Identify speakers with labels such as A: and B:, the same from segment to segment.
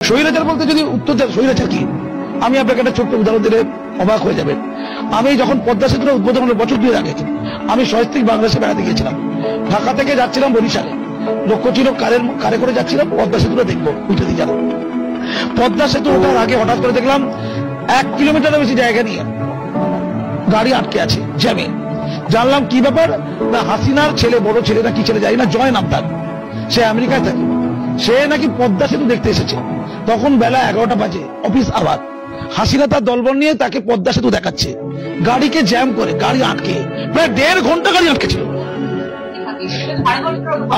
A: স্বৈরাচার বলতে যদি উত্তর দেন স্বৈরাচার কি, আমি আপনাকে একটা ছোট্ট উদাহরণ দিলে অবাক হয়ে যাবেন। আমি যখন পদ্মা সেতুটা উদ্বোধনের বছর 2 আগে আমি সস্ত্রীক বাংলাদেশে বেড়াতে গিয়েছিলাম। ঢাকা থেকে যাচ্ছিলাম বরিশালে, লক্ষ্য ছিল কারে করে যাচ্ছিলাম পদ্মা সেতুটা দেখবো, উঠে দিয়ে যাবো। পদ্মা সেতু ওঠার আগে হঠাৎ করে দেখলাম 1 কিলোমিটারের বেশি জায়গা নিয়ে গাড়ি আটকে আছে জ্যামে। জানলাম কি ব্যাপার, না হাসিনার ছেলে, বড় ছেলে না কি ছেলে জানি না, জয় নাম তার, সে আমেরিকায় থাকে, সে নাকি পদ্মা সেতু দেখতে এসেছে। তখন বেলা 11টা বাজে, অফিস আবার, হাসিনা তার দলবল নিয়ে তাকে পদ্মা সেতু দেখাচ্ছে, গাড়িকে জ্যাম করে, গাড়ি আটকে প্রায় 1.5 ঘন্টা গাড়ি আটকে ছিল।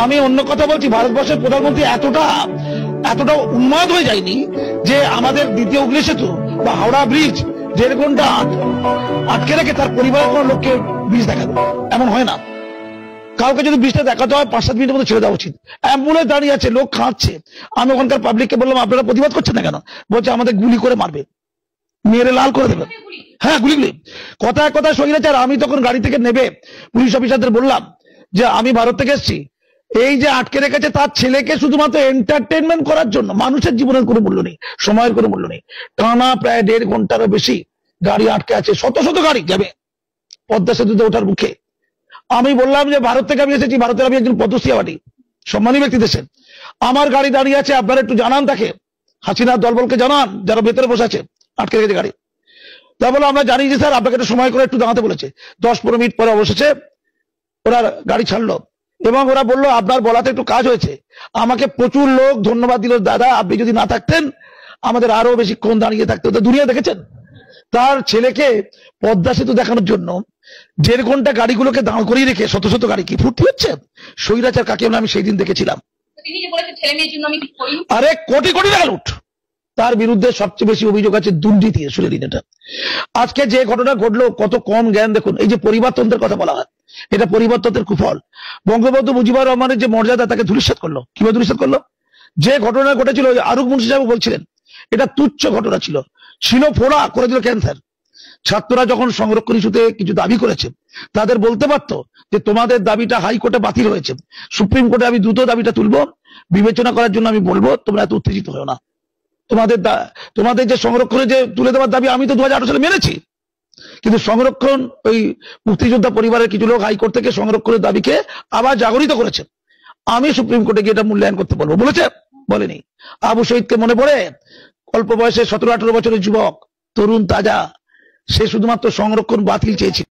A: আমি অন্য কথা বলছি, ভারতবর্ষের প্রধানমন্ত্রী এতটা উন্মাদ হয়ে যায়নি যে আমাদের দ্বিতীয় হুগলি সেতু বা হাওড়া ব্রিজ 1.5 ঘন্টা আটকে রেখে তার পরিবারের কোনো লোককে ব্রিজ দেখাবে, এমন হয় না। কাউকে যদি ব্রিজটা দেখাতে হয় 5-7 মিনিটের মধ্যে ছেড়ে দেওয়া উচিত। অ্যাম্বুলেন্স দাঁড়িয়ে আছে, লোক খাচ্ছে। আমি ওখানকার পাবলিককে বললাম আপনারা প্রতিবাদ করছেন না কেন? বলছে আমাদের গুলি করে মারবে, মেরে লাল করে দেবে। হ্যাঁ, গুলি। কথায় কথায় স্বৈরাচার। আমি তখন গাড়ি থেকে নেবে পুলিশ অফিসারদের বললাম যে আমি ভারত থেকে এসেছি, এই যে আটকে রেখেছে তার ছেলেকে শুধুমাত্র এন্টারটেনমেন্ট করার জন্য, মানুষের জীবনের কোনো মূল্য নেই, সময়ের কোনো মূল্য নেই। টানা প্রায় 1.5 ঘন্টারও বেশি গাড়ি আটকে আছে, শত শত গাড়ি যাবে পদ্মা সেতুতে ওঠার মুখে। আমি বললাম যে ভারত থেকে আমি এসেছি, ভারতের আমি একজন পদ্মশ্রী অ্যাওয়ার্ডী সম্মানী ব্যক্তি দেশের, আমার গাড়ি দাঁড়িয়ে আছে, আপনারা একটু জানান তাকে, হাসিনার দলবলকে জানান যারা ভেতরে বসে আছে, আটকে রেখেছে গাড়ি। তা বলে আমরা জানি যে স্যার আপনাকে একটু সময় করে একটু দাঁড়াতে বলেছে। 10-15 মিনিট পরে অবশেষে ওরা গাড়ি ছাড়লো এবং ওরা বললো আপনার বলাতে একটু কাজ হয়েছে। আমাকে প্রচুর লোক ধন্যবাদ দিল, দাদা আপনি যদি না থাকতেন আমাদের আরো বেশিক্ষণ দাঁড়িয়ে থাকতে হতো। দুনিয়া দেখেছেন, তার ছেলেকে পদ্মা সেতু দেখানোর জন্য 1.5 ঘন্টা গাড়িগুলোকে দাঁড় করিয়ে রেখে শত শত গাড়ি কি ফুর্তি হচ্ছে? স্বৈরাচার কাকে বলে আমি সেই দিন দেখেছিলাম। আরে কোটি কোটি টাকা লুট, তার বিরুদ্ধে সবচেয়ে বেশি অভিযোগ আছে দুর্নীতি। শুনে দিন, এটা আজকে যে ঘটনা ঘটলো, কত কম জ্ঞান দেখুন। এই যে পরিবারতন্ত্রের কথা বলা হয়, এটা পরিবারতন্ত্রের কুফল। বঙ্গবন্ধু মুজিবুর রহমানের যে মর্যাদা তাকে ধূলিসাৎ করলো। কিভাবে ধূলিসাৎ করলো? যে ঘটনা ঘটেছিল, আরুক মুন্সি সাহেব বলছিলেন এটা তুচ্ছ ঘটনা ছিল, ফোড়া করে দিল ক্যান্সার। ছাত্ররা যখন সংরক্ষণ ইস্যুতে কিছু দাবি করেছে, তাদের বলতে পারতো যে তোমাদের দাবিটা হাইকোর্টে বাতিল হয়েছে, সুপ্রিম কোর্টে আমি দ্রুত দাবিটা তুলবো, বিবেচনা করার জন্য আমি বলবো, তোমরা এত উত্তেজিত হও না। তোমাদের যে সংরক্ষণে যে তুলে দেওয়ার দাবি আমি তো 2018 সালে মেনেছি, কিন্তু সংরক্ষণ ওই মুক্তিযোদ্ধা পরিবারের কিছু লোক হাইকোর্ট থেকে সংরক্ষণের দাবিকে আবার জাগরিত করেছে। আমি সুপ্রিম কোর্টে গিয়ে এটা মূল্যায়ন করতে বলবো। বলেছে? বলেনি। আবু শহীদকে মনে পড়ে? অল্প বয়সে 17-18 বছরের যুবক, তরুণ তাজা, সে শুধুমাত্র সংরক্ষণ বাতিল চেয়েছিল।